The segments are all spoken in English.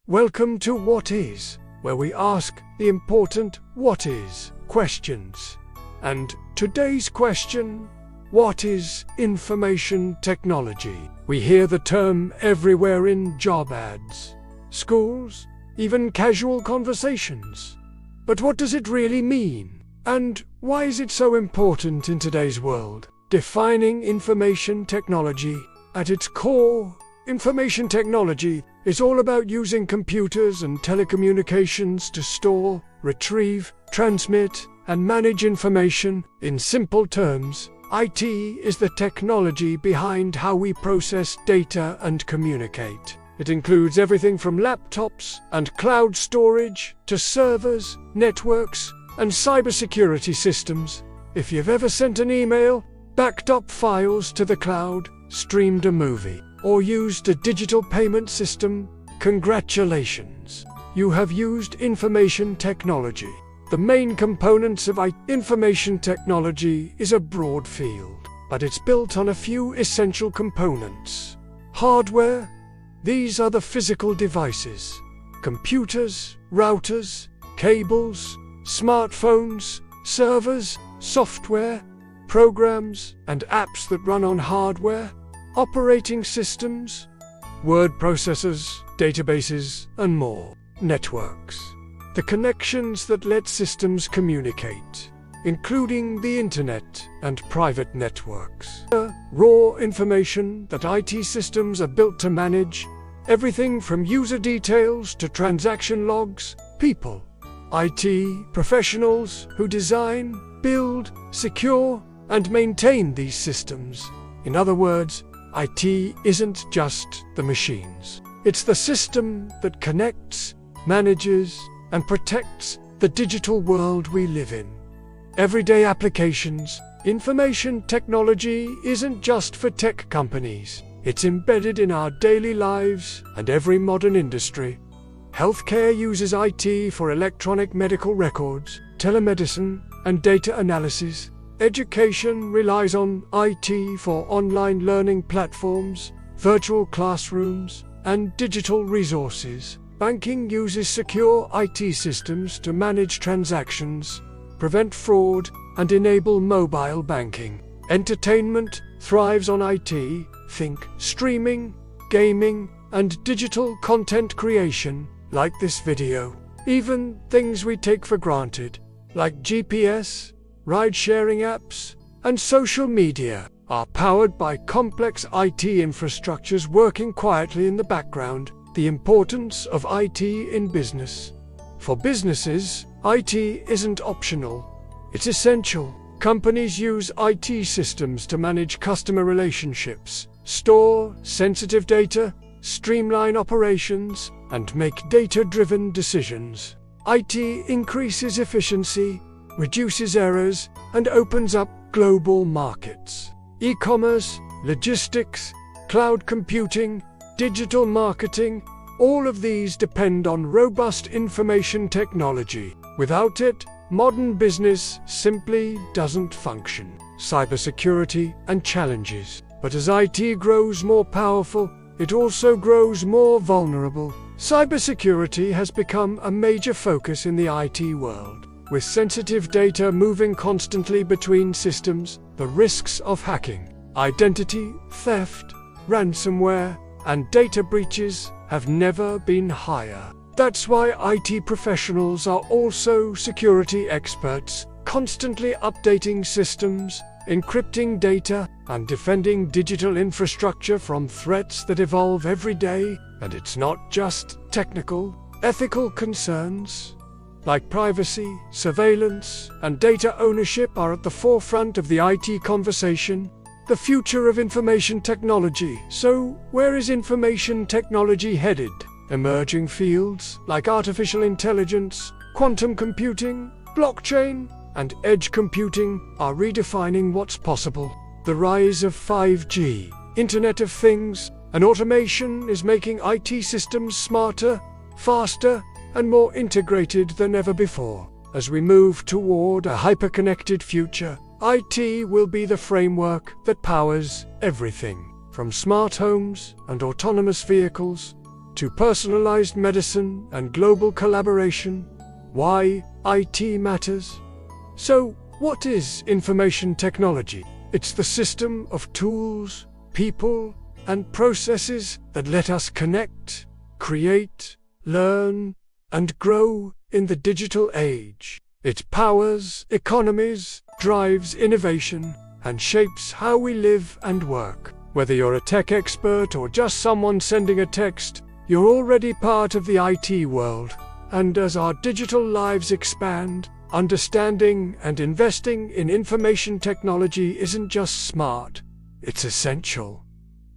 Welcome to What Is, where we ask the important what is questions. And today's question: what is information technology? We hear the term everywhere in job ads, schools, even casual conversations. But what does it really mean? And why is it so important in today's world? Defining information technology. At its core, information technology is all about using computers and telecommunications to store, retrieve, transmit, and manage information. In simple terms, IT is the technology behind how we process data and communicate. It includes everything from laptops and cloud storage to servers, networks, and cybersecurity systems. If you've ever sent an email, backed up files to the cloud, streamed a movie, or used a digital payment system, congratulations! You have used information technology. The main components of information technology is a broad field, but it's built on a few essential components. Hardware. These are the physical devices. Computers, routers, cables, smartphones, servers, software, programs, and apps that run on hardware. Operating systems, word processors, databases, and more. Networks. The connections that let systems communicate, including the internet and private networks. Raw information that IT systems are built to manage, everything from user details to transaction logs. People. IT professionals who design, build, secure, and maintain these systems. In other words, IT isn't just the machines. It's the system that connects, manages, and protects the digital world we live in. Everyday applications. Information technology isn't just for tech companies. It's embedded in our daily lives and every modern industry. Healthcare uses IT for electronic medical records, telemedicine, and data analysis. Education relies on IT for online learning platforms, virtual classrooms, and digital resources. Banking uses secure IT systems to manage transactions, prevent fraud, and enable mobile banking. Entertainment thrives on IT. Think streaming, gaming, and digital content creation, like this video. Even things we take for granted, like GPS, ride-sharing apps, and social media, are powered by complex IT infrastructures working quietly in the background. The importance of IT in business. For businesses, IT isn't optional. It's essential. Companies use IT systems to manage customer relationships, store sensitive data, streamline operations, and make data-driven decisions. IT increases efficiency, reduces errors, and opens up global markets. E-commerce, logistics, cloud computing, digital marketing, all of these depend on robust information technology. Without it, modern business simply doesn't function. Cybersecurity and challenges. But as IT grows more powerful, it also grows more vulnerable. Cybersecurity has become a major focus in the IT world. With sensitive data moving constantly between systems, the risks of hacking, identity theft, ransomware, and data breaches have never been higher. That's why IT professionals are also security experts, constantly updating systems, encrypting data, and defending digital infrastructure from threats that evolve every day. And it's not just technical. Ethical concerns like privacy, surveillance, and data ownership are at the forefront of the IT conversation. The future of information technology. So, where is information technology headed? Emerging fields like artificial intelligence, quantum computing, blockchain, and edge computing are redefining what's possible. The rise of 5G, Internet of Things, and automation is making IT systems smarter, faster, and more integrated than ever before. As we move toward a hyper-connected future, IT will be the framework that powers everything, from smart homes and autonomous vehicles to personalized medicine and global collaboration. Why IT matters. So, what is information technology? It's the system of tools, people, and processes that let us connect, create, learn, and grow in the digital age. It powers economies, drives innovation, and shapes how we live and work. Whether you're a tech expert or just someone sending a text, you're already part of the IT world. And as our digital lives expand, understanding and investing in information technology isn't just smart, it's essential.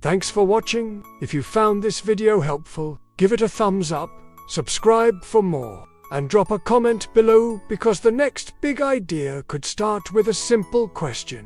Thanks for watching. If you found this video helpful, give it a thumbs up, subscribe for more, and drop a comment below, because the next big idea could start with a simple question.